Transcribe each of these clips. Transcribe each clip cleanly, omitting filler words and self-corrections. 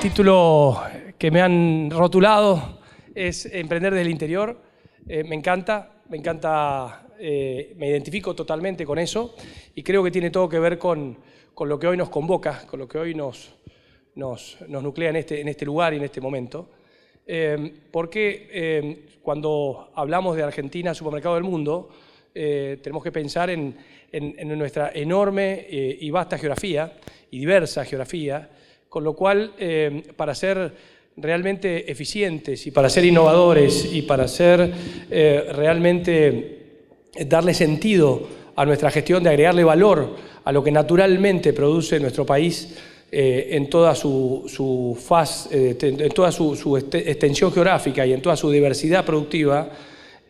título que me han rotulado es Emprender desde el interior. Me encanta, me identifico totalmente con eso y creo que tiene todo que ver con lo que hoy nos convoca, con lo que hoy nos nuclea en este lugar y en este momento. Porque cuando hablamos de Argentina, supermercado del mundo, tenemos que pensar en nuestra enorme y vasta geografía y diversa geografía, con lo cual para ser realmente eficientes y para ser innovadores y para ser realmente darle sentido a nuestra gestión, de agregarle valor a lo que naturalmente produce nuestro país en toda su faz, en toda su extensión geográfica y en toda su diversidad productiva,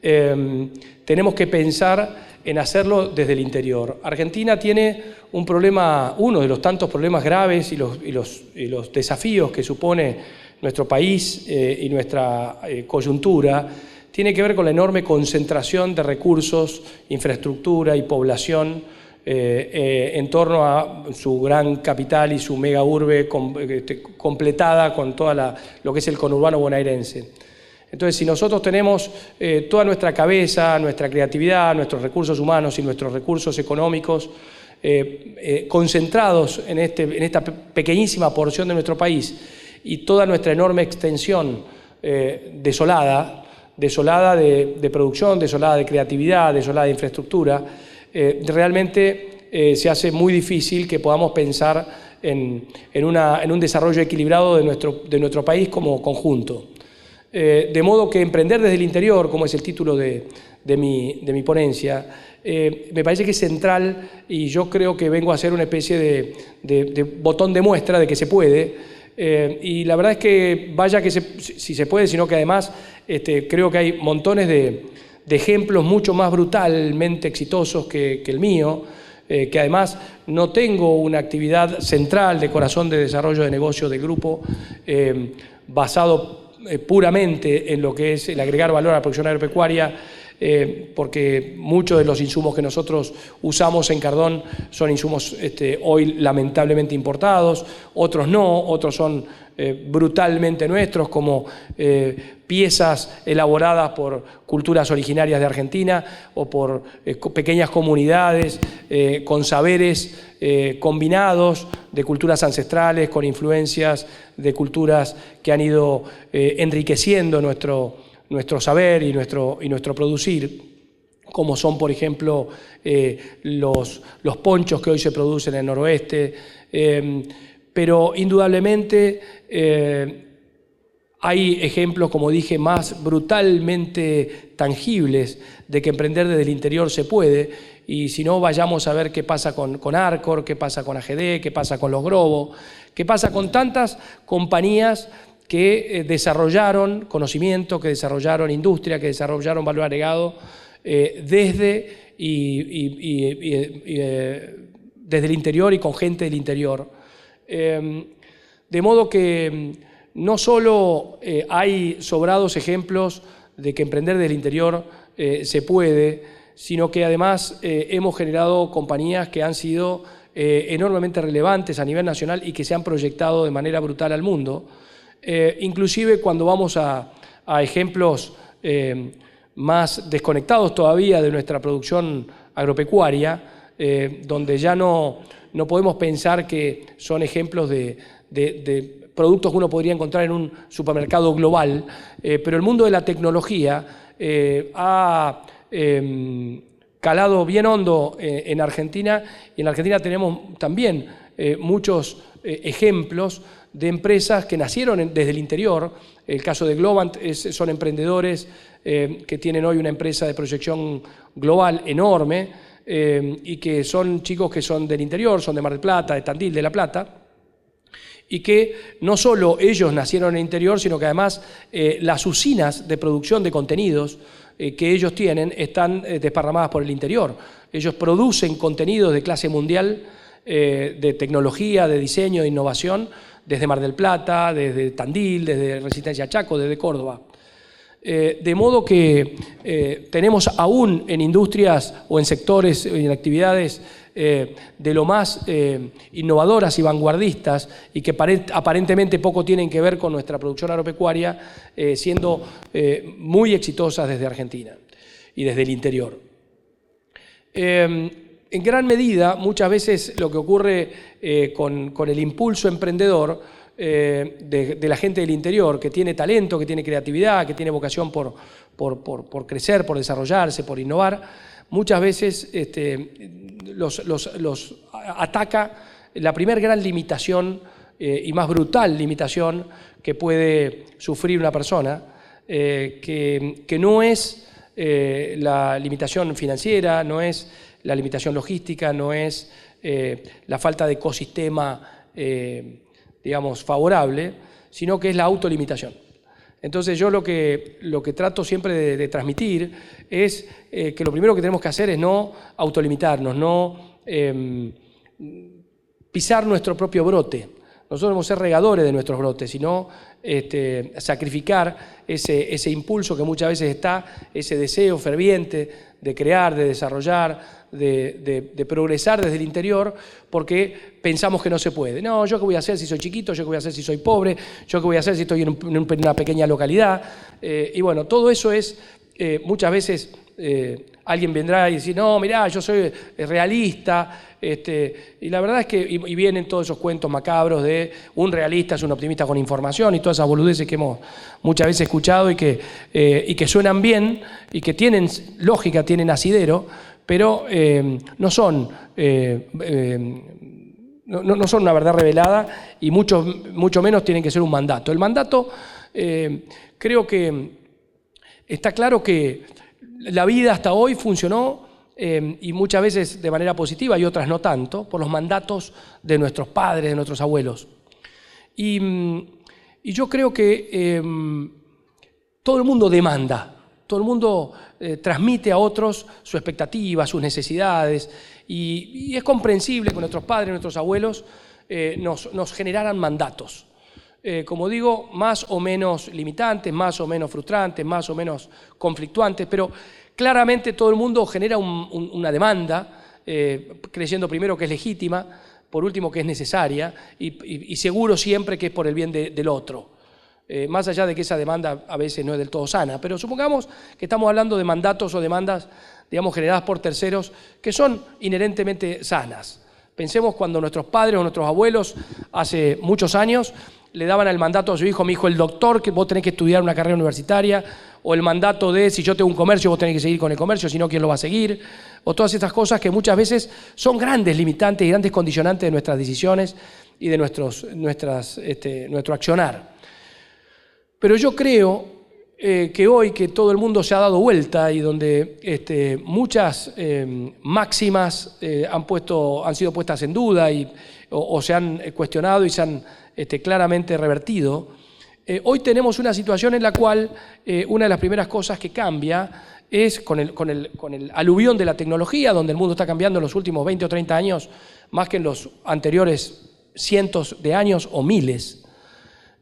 tenemos que pensar en hacerlo desde el interior. Argentina tiene un problema, uno de los tantos problemas graves y los desafíos que supone nuestro país y nuestra coyuntura, tiene que ver con la enorme concentración de recursos, infraestructura y población en torno a su gran capital y su mega urbe completada con toda lo que es el conurbano bonaerense. Entonces, si nosotros tenemos toda nuestra cabeza, nuestra creatividad, nuestros recursos humanos y nuestros recursos económicos concentrados en esta pequeñísima porción de nuestro país y toda nuestra enorme extensión desolada de producción, desolada de creatividad, desolada de infraestructura, realmente se hace muy difícil que podamos pensar en un desarrollo equilibrado de nuestro país como conjunto. De modo que emprender desde el interior, como es el título de mi ponencia, me parece que es central y yo creo que vengo a hacer una especie de botón de muestra de que se puede. Y la verdad es que vaya que si se puede, sino que además creo que hay montones de ejemplos mucho más brutalmente exitosos que el mío, que además no tengo una actividad central de corazón de desarrollo de negocio del grupo basado puramente en lo que es el agregar valor a la producción agropecuaria, porque muchos de los insumos que nosotros usamos en Cardón son insumos hoy lamentablemente importados, otros no, otros son brutalmente nuestros, como piezas elaboradas por culturas originarias de Argentina o por pequeñas comunidades con saberes combinados de culturas ancestrales, con influencias de culturas que han ido enriqueciendo nuestro saber y nuestro producir, como son, por ejemplo, los ponchos que hoy se producen en el noroeste, pero indudablemente hay ejemplos, como dije, más brutalmente tangibles de que emprender desde el interior se puede, y si no, vayamos a ver qué pasa con Arcor, qué pasa con AGD, qué pasa con Los Grobo, qué pasa con tantas compañías que desarrollaron conocimiento, que desarrollaron industria, que desarrollaron valor agregado desde el interior y con gente del interior. De modo que no solo hay sobrados ejemplos de que emprender desde el interior se puede, sino que además hemos generado compañías que han sido enormemente relevantes a nivel nacional y que se han proyectado de manera brutal al mundo. Inclusive cuando vamos a ejemplos más desconectados todavía de nuestra producción agropecuaria, donde ya no podemos pensar que son ejemplos de productos que uno podría encontrar en un supermercado global, pero el mundo de la tecnología ha calado bien hondo en Argentina, y en Argentina tenemos también muchos ejemplos de empresas que nacieron desde el interior. El caso de Globant son emprendedores que tienen hoy una empresa de proyección global enorme y que son chicos que son del interior, son de Mar del Plata, de Tandil, de La Plata, y que no solo ellos nacieron en el interior, sino que además las usinas de producción de contenidos que ellos tienen están desparramadas por el interior. Ellos producen contenidos de clase mundial, de tecnología, de diseño, de innovación, desde Mar del Plata, desde Tandil, desde Resistencia Chaco, desde Córdoba. De modo que tenemos aún en industrias o en sectores, en actividades de lo más innovadoras y vanguardistas y que aparentemente poco tienen que ver con nuestra producción agropecuaria, siendo muy exitosas desde Argentina y desde el interior. En gran medida, muchas veces lo que ocurre con el impulso emprendedor de la gente del interior, que tiene talento, que tiene creatividad, que tiene vocación por crecer, por desarrollarse, por innovar, muchas veces los ataca la primera gran limitación y más brutal limitación que puede sufrir una persona, que no es la limitación financiera, no es la limitación logística, no es la falta de ecosistema digamos, favorable, sino que es la autolimitación. Entonces yo lo que trato siempre de transmitir es que lo primero que tenemos que hacer es no autolimitarnos, no pisar nuestro propio brote. Nosotros debemos ser regadores de nuestros brotes, sino sacrificar ese impulso que muchas veces está, ese deseo ferviente de crear, de desarrollar, de progresar desde el interior, porque pensamos que no se puede. No, ¿yo qué voy a hacer si soy chiquito? ¿Yo qué voy a hacer si soy pobre? ¿Yo qué voy a hacer si estoy en una pequeña localidad? Y bueno, todo eso es, muchas veces alguien vendrá y decir, no, mirá, yo soy realista, y la verdad es que y vienen todos esos cuentos macabros de un realista es un optimista con información y todas esas boludeces que hemos muchas veces escuchado y que suenan bien y que tienen lógica, tienen asidero, pero no son una verdad revelada y mucho menos tienen que ser un mandato. El mandato, creo que está claro que la vida hasta hoy funcionó y muchas veces de manera positiva y otras no tanto, por los mandatos de nuestros padres, de nuestros abuelos. Y yo creo que todo el mundo demanda, todo el mundo transmite a otros su expectativa, sus necesidades, y es comprensible que nuestros padres, nuestros abuelos nos generaran mandatos. Como digo, más o menos limitantes, más o menos frustrantes, más o menos conflictuantes, pero claramente todo el mundo genera una demanda, creyendo primero que es legítima, por último que es necesaria y seguro siempre que es por el bien del otro. Más allá de que esa demanda a veces no es del todo sana, pero supongamos que estamos hablando de mandatos o demandas, digamos, generadas por terceros que son inherentemente sanas. Pensemos cuando nuestros padres o nuestros abuelos hace muchos años le daban el mandato a su hijo, mi hijo el doctor, que vos tenés que estudiar una carrera universitaria, o el mandato de si yo tengo un comercio, vos tenés que seguir con el comercio, si no, ¿quién lo va a seguir? O todas estas cosas que muchas veces son grandes limitantes y grandes condicionantes de nuestras decisiones y de nuestro accionar. Pero yo creo que hoy que todo el mundo se ha dado vuelta y donde muchas máximas han sido puestas en duda o se han cuestionado y se han claramente revertido, hoy tenemos una situación en la cual una de las primeras cosas que cambia es con el aluvión de la tecnología, donde el mundo está cambiando en los últimos 20 o 30 años más que en los anteriores cientos de años o miles.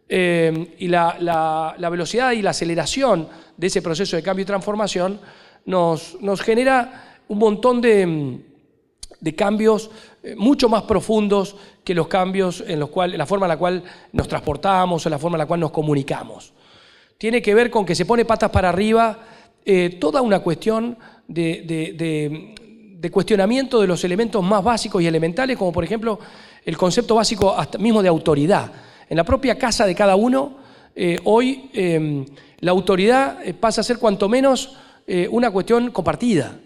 Y la velocidad y la aceleración de ese proceso de cambio y transformación nos genera un montón de cambios mucho más profundos que los cambios en la forma en la cual nos transportamos o la forma en la cual nos comunicamos. Tiene que ver con que se pone patas para arriba toda una cuestión de cuestionamiento de los elementos más básicos y elementales, como por ejemplo el concepto básico hasta mismo de autoridad. En la propia casa de cada uno, hoy la autoridad pasa a ser cuanto menos una cuestión compartida.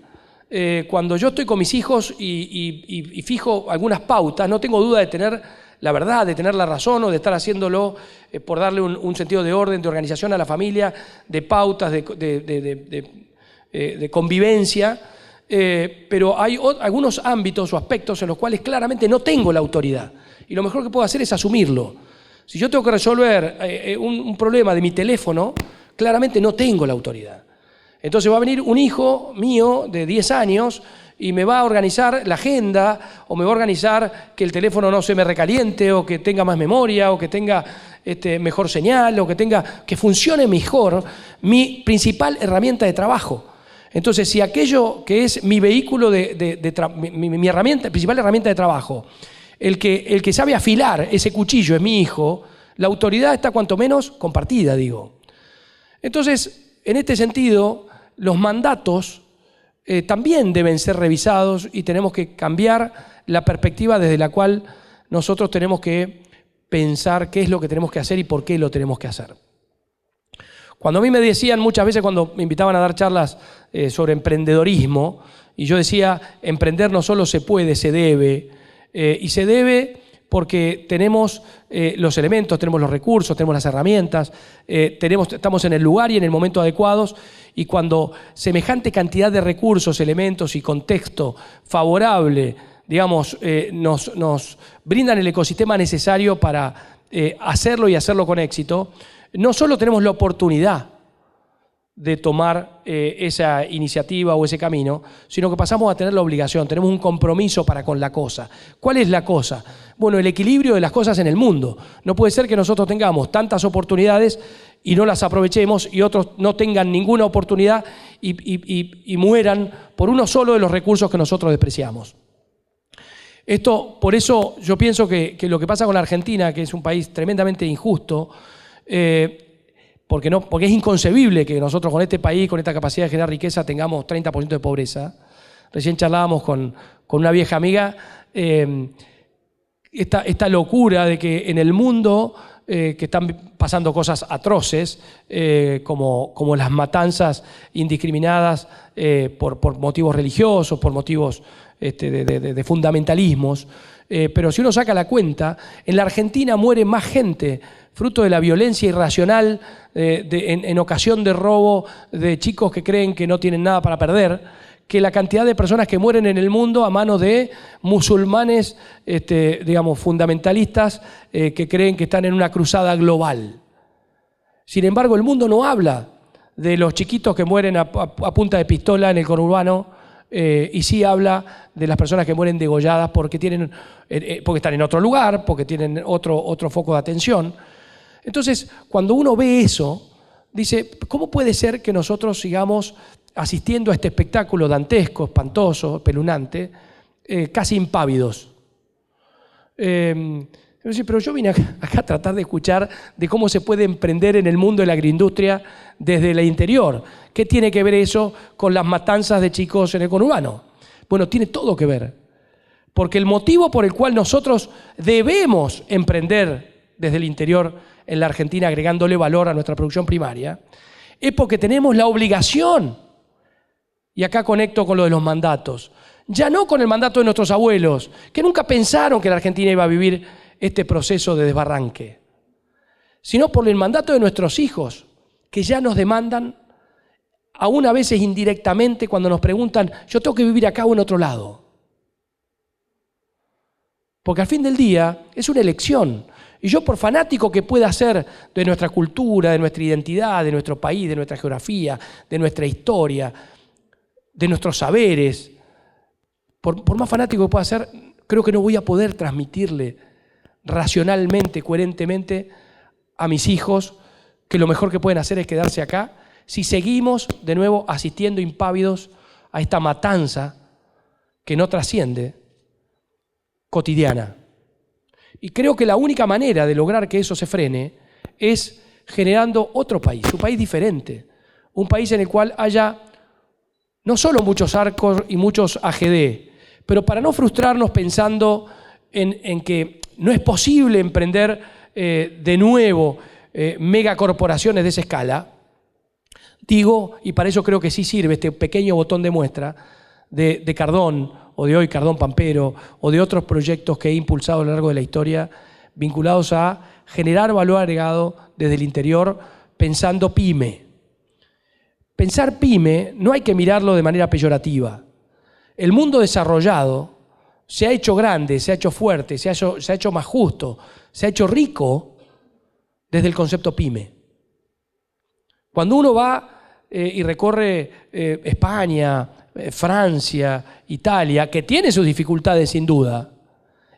Cuando yo estoy con mis hijos y fijo algunas pautas, no tengo duda de tener la verdad, de tener la razón o de estar haciéndolo por darle un sentido de orden, de organización a la familia, de pautas, de convivencia, pero hay algunos ámbitos o aspectos en los cuales claramente no tengo la autoridad y lo mejor que puedo hacer es asumirlo. Si yo tengo que resolver un problema de mi teléfono, claramente no tengo la autoridad. Entonces va a venir un hijo mío de 10 años y me va a organizar la agenda, o me va a organizar que el teléfono no se me recaliente, o que tenga más memoria, o que tenga mejor señal, o que funcione mejor mi principal herramienta de trabajo. Entonces, si aquello que es mi vehículo, mi herramienta, principal herramienta de trabajo, el que sabe afilar ese cuchillo es mi hijo, la autoridad está cuanto menos compartida, digo. Entonces, en este sentido, los mandatos también deben ser revisados y tenemos que cambiar la perspectiva desde la cual nosotros tenemos que pensar qué es lo que tenemos que hacer y por qué lo tenemos que hacer. Cuando a mí me decían muchas veces cuando me invitaban a dar charlas sobre emprendedorismo, y yo decía, emprender no solo se puede, se debe, y se debe porque tenemos los elementos, tenemos los recursos, tenemos las herramientas, estamos en el lugar y en el momento adecuados, y cuando semejante cantidad de recursos, elementos y contexto favorable, digamos, nos brindan el ecosistema necesario para hacerlo y hacerlo con éxito, no solo tenemos la oportunidad de tomar esa iniciativa o ese camino, sino que pasamos a tener la obligación, tenemos un compromiso para con la cosa. ¿Cuál es la cosa? Bueno, el equilibrio de las cosas en el mundo. No puede ser que nosotros tengamos tantas oportunidades y no las aprovechemos y otros no tengan ninguna oportunidad y mueran por uno solo de los recursos que nosotros despreciamos. Por eso yo pienso que lo que pasa con la Argentina, que es un país tremendamente injusto, porque es inconcebible que nosotros con este país, con esta capacidad de generar riqueza, tengamos 30% de pobreza. Recién charlábamos con una vieja amiga esta locura de que en el mundo que están pasando cosas atroces, como las matanzas indiscriminadas por motivos religiosos, por motivos de fundamentalismos. Pero si uno saca la cuenta, en la Argentina muere más gente fruto de la violencia irracional en ocasión de robo de chicos que creen que no tienen nada para perder, que la cantidad de personas que mueren en el mundo a manos de musulmanes, digamos, fundamentalistas que creen que están en una cruzada global. Sin embargo, el mundo no habla de los chiquitos que mueren a punta de pistola en el conurbano, y sí habla de las personas que mueren degolladas porque están en otro lugar, porque tienen otro foco de atención. Entonces, cuando uno ve eso, dice, ¿cómo puede ser que nosotros sigamos asistiendo a este espectáculo dantesco, espantoso, espeluznante, casi impávidos? Pero yo vine acá a tratar de escuchar de cómo se puede emprender en el mundo de la agroindustria desde el interior. ¿Qué tiene que ver eso con las matanzas de chicos en el conurbano? Bueno, tiene todo que ver. Porque el motivo por el cual nosotros debemos emprender desde el interior en la Argentina, agregándole valor a nuestra producción primaria, es porque tenemos la obligación, y acá conecto con lo de los mandatos, ya no con el mandato de nuestros abuelos, que nunca pensaron que la Argentina iba a vivir este proceso de desbarranque, sino por el mandato de nuestros hijos, que ya nos demandan, aún a veces indirectamente, cuando nos preguntan, yo tengo que vivir acá o en otro lado. Porque al fin del día es una elección. Y yo, por fanático que pueda ser de nuestra cultura, de nuestra identidad, de nuestro país, de nuestra geografía, de nuestra historia, de nuestros saberes, por más fanático que pueda ser, creo que no voy a poder transmitirle racionalmente, coherentemente a mis hijos que lo mejor que pueden hacer es quedarse acá si seguimos de nuevo asistiendo impávidos a esta matanza que no trasciende, cotidiana. Y creo que la única manera de lograr que eso se frene es generando otro país, un país diferente, un país en el cual haya no solo muchos arcos y muchos AGD, pero para no frustrarnos pensando en que no es posible emprender de nuevo megacorporaciones de esa escala, digo, y para eso creo que sí sirve este pequeño botón de muestra de Cardón, o de hoy Cardón Pampero, o de otros proyectos que he impulsado a lo largo de la historia, vinculados a generar valor agregado desde el interior, pensando pyme. Pensar pyme no hay que mirarlo de manera peyorativa. El mundo desarrollado se ha hecho grande, se ha hecho fuerte, se ha hecho más justo, se ha hecho rico desde el concepto pyme. Cuando uno va y recorre España, Francia, Italia, que tiene sus dificultades sin duda,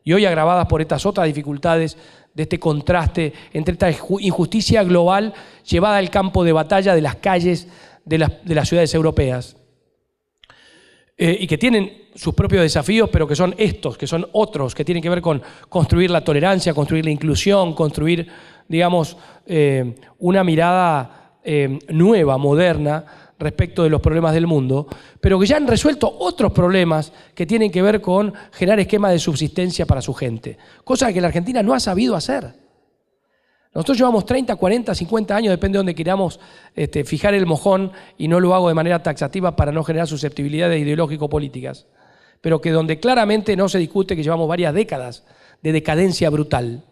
y hoy agravadas por estas otras dificultades de este contraste entre esta injusticia global llevada al campo de batalla de las calles de las ciudades europeas. Y que tienen sus propios desafíos, pero que son estos, que son otros, que tienen que ver con construir la tolerancia, construir la inclusión, construir, digamos, una mirada nueva, moderna, respecto de los problemas del mundo, pero que ya han resuelto otros problemas que tienen que ver con generar esquemas de subsistencia para su gente, cosa que la Argentina no ha sabido hacer. Nosotros llevamos 30, 40, 50 años, depende de dónde queramos fijar el mojón, y no lo hago de manera taxativa para no generar susceptibilidades ideológico-políticas, pero que donde claramente no se discute que llevamos varias décadas de decadencia brutal.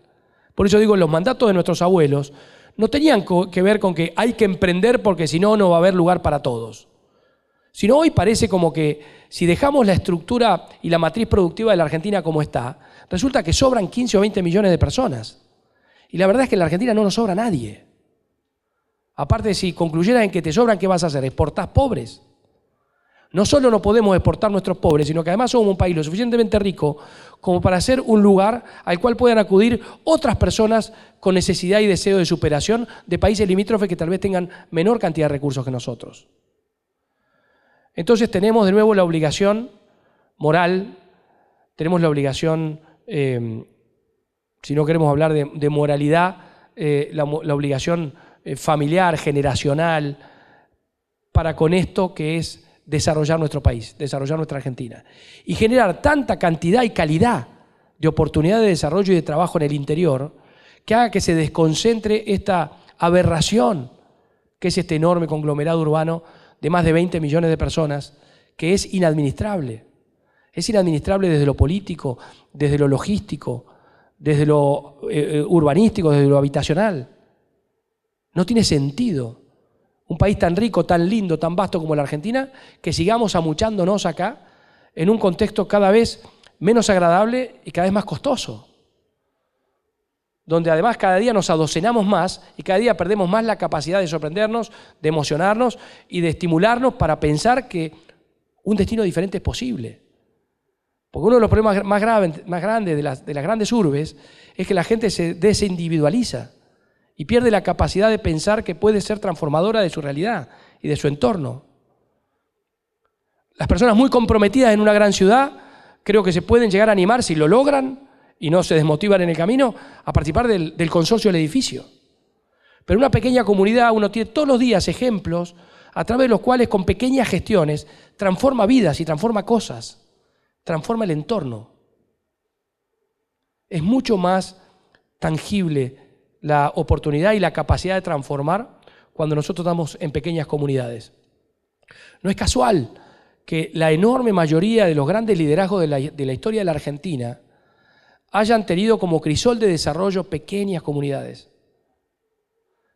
Por eso digo, los mandatos de nuestros abuelos no tenían que ver con que hay que emprender porque si no, no va a haber lugar para todos. Sino hoy parece como que si dejamos la estructura y la matriz productiva de la Argentina como está, resulta que sobran 15 o 20 millones de personas. Y la verdad es que en la Argentina no nos sobra nadie. Aparte, si concluyeras en que te sobran, ¿qué vas a hacer? ¿Exportás pobres? No solo no podemos exportar nuestros pobres, sino que además somos un país lo suficientemente rico como para ser un lugar al cual puedan acudir otras personas con necesidad y deseo de superación de países limítrofes que tal vez tengan menor cantidad de recursos que nosotros. Entonces tenemos de nuevo la obligación moral, tenemos la obligación, si no queremos hablar de moralidad, la obligación familiar, generacional, para con esto que es desarrollar nuestro país, desarrollar nuestra Argentina y generar tanta cantidad y calidad de oportunidades de desarrollo y de trabajo en el interior que haga que se desconcentre esta aberración que es este enorme conglomerado urbano de más de 20 millones de personas, que es inadministrable. Es inadministrable desde lo político, desde lo logístico, desde lo urbanístico, desde lo habitacional. No tiene sentido un país tan rico, tan lindo, tan vasto como la Argentina, que sigamos amuchándonos acá en un contexto cada vez menos agradable y cada vez más costoso, donde además cada día nos adocenamos más y cada día perdemos más la capacidad de sorprendernos, de emocionarnos y de estimularnos para pensar que un destino diferente es posible. Porque uno de los problemas más grandes de las grandes urbes es que la gente se desindividualiza y pierde la capacidad de pensar que puede ser transformadora de su realidad y de su entorno. Las personas muy comprometidas en una gran ciudad creo que se pueden llegar a animar, si lo logran y no se desmotivan en el camino, a participar del consorcio del edificio. Pero en una pequeña comunidad uno tiene todos los días ejemplos a través de los cuales con pequeñas gestiones transforma vidas y transforma cosas, transforma el entorno. Es mucho más tangible la oportunidad y la capacidad de transformar cuando nosotros estamos en pequeñas comunidades. No es casual que la enorme mayoría de los grandes liderazgos de la historia de la Argentina hayan tenido como crisol de desarrollo pequeñas comunidades.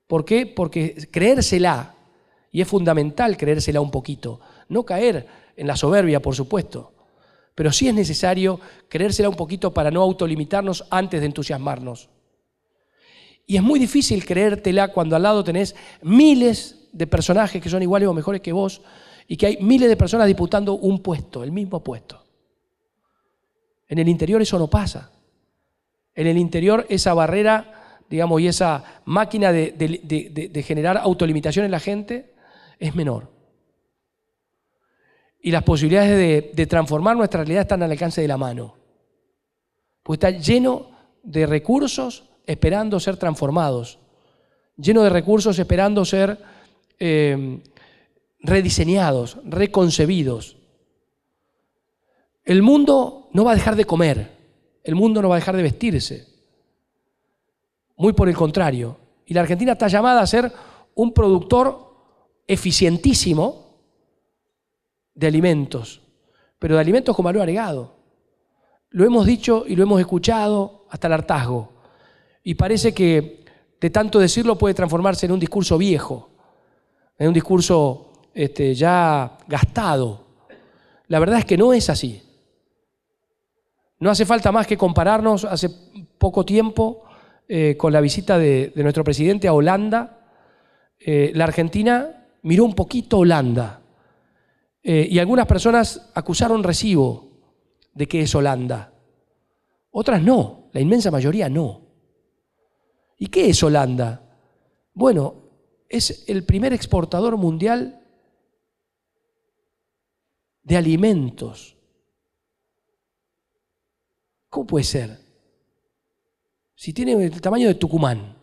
¿Por qué? Porque creérsela, y es fundamental creérsela un poquito, no caer en la soberbia, por supuesto, pero sí es necesario creérsela un poquito para no autolimitarnos antes de entusiasmarnos. Y es muy difícil creértela cuando al lado tenés miles de personajes que son iguales o mejores que vos y que hay miles de personas disputando un puesto, el mismo puesto. En el interior eso no pasa. En el interior esa barrera, digamos, y esa máquina de generar autolimitación en la gente es menor. Y las posibilidades de transformar nuestra realidad están al alcance de la mano. Porque está lleno de recursos esperando ser transformados, lleno de recursos esperando ser rediseñados, reconcebidos. El mundo no va a dejar de comer, el mundo no va a dejar de vestirse, muy por el contrario. Y la Argentina está llamada a ser un productor eficientísimo de alimentos, pero de alimentos con valor agregado. Lo hemos dicho y lo hemos escuchado hasta el hartazgo. Y parece que de tanto decirlo puede transformarse en un discurso viejo, en un discurso ya gastado. La verdad es que no es así. No hace falta más que compararnos hace poco tiempo con la visita de nuestro presidente a Holanda. La Argentina miró un poquito a Holanda. Y algunas personas acusaron Recibo de que es Holanda. Otras no, la inmensa mayoría no. ¿Y qué es Holanda? Bueno, es el primer exportador mundial de alimentos. ¿Cómo puede ser? Si tiene el tamaño de Tucumán.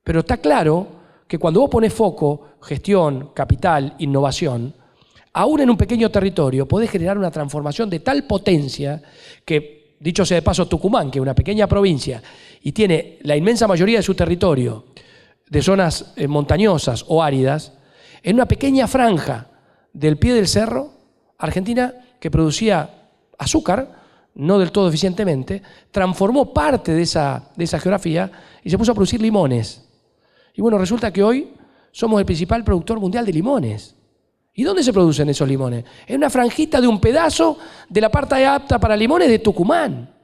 Pero está claro que cuando vos pones foco, gestión, capital, innovación, aún en un pequeño territorio podés generar una transformación de tal potencia que, dicho sea de paso, Tucumán, que es una pequeña provincia y tiene la inmensa mayoría de su territorio de zonas montañosas o áridas, en una pequeña franja del pie del cerro, Argentina, que producía azúcar, no del todo eficientemente, transformó parte de esa geografía y se puso a producir limones. Y bueno, resulta que hoy somos el principal productor mundial de limones. ¿Y dónde se producen esos limones? En una franjita de un pedazo de la parte apta para limones de Tucumán.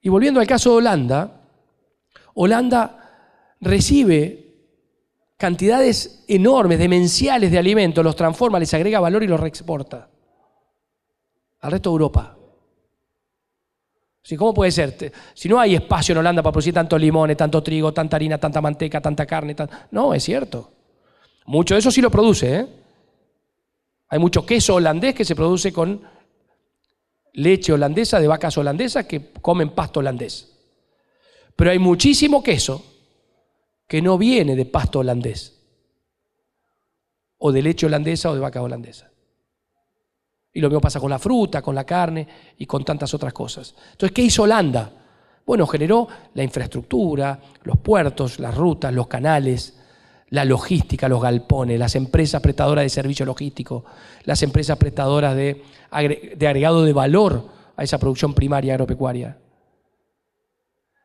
Y volviendo al caso de Holanda, Holanda recibe cantidades enormes, demenciales de alimentos, los transforma, les agrega valor y los reexporta al resto de Europa. ¿Cómo puede ser? Si no hay espacio en Holanda para producir tantos limones, tanto trigo, tanta harina, tanta manteca, tanta carne. No, es cierto. Mucho de eso sí lo produce, ¿eh? Hay mucho queso holandés que se produce con leche holandesa de vacas holandesas que comen pasto holandés. Pero hay muchísimo queso que no viene de pasto holandés, o de leche holandesa o de vaca holandesa. Y lo mismo pasa con la fruta, con la carne y con tantas otras cosas. Entonces, ¿qué hizo Holanda? Bueno, generó la infraestructura, los puertos, las rutas, los canales, la logística, los galpones, las empresas prestadoras de servicio logístico, las empresas prestadoras de agregado de valor a esa producción primaria agropecuaria.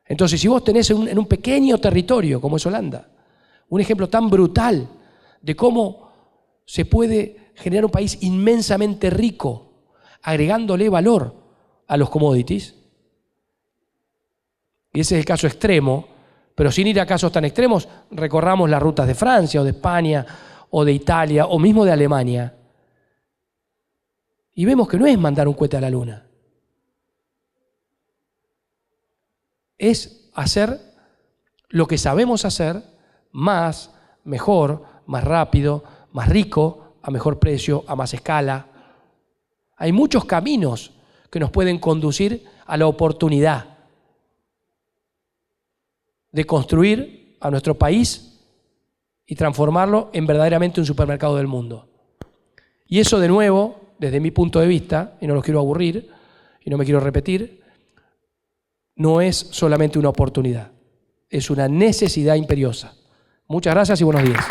Entonces, si vos tenés en un pequeño territorio como es Holanda, un ejemplo tan brutal de cómo se puede generar un país inmensamente rico, agregándole valor a los commodities, y ese es el caso extremo, pero sin ir a casos tan extremos, recorramos las rutas de Francia o de España o de Italia o mismo de Alemania, y vemos que no es mandar un cohete a la luna, es hacer lo que sabemos hacer más, mejor, más rápido, más rico, a mejor precio, a más escala. Hay muchos caminos que nos pueden conducir a la oportunidad de construir a nuestro país y transformarlo en verdaderamente un supermercado del mundo. Y eso, de nuevo, desde mi punto de vista, y no los quiero aburrir y no me quiero repetir, no es solamente una oportunidad, es una necesidad imperiosa. Muchas gracias y buenos días.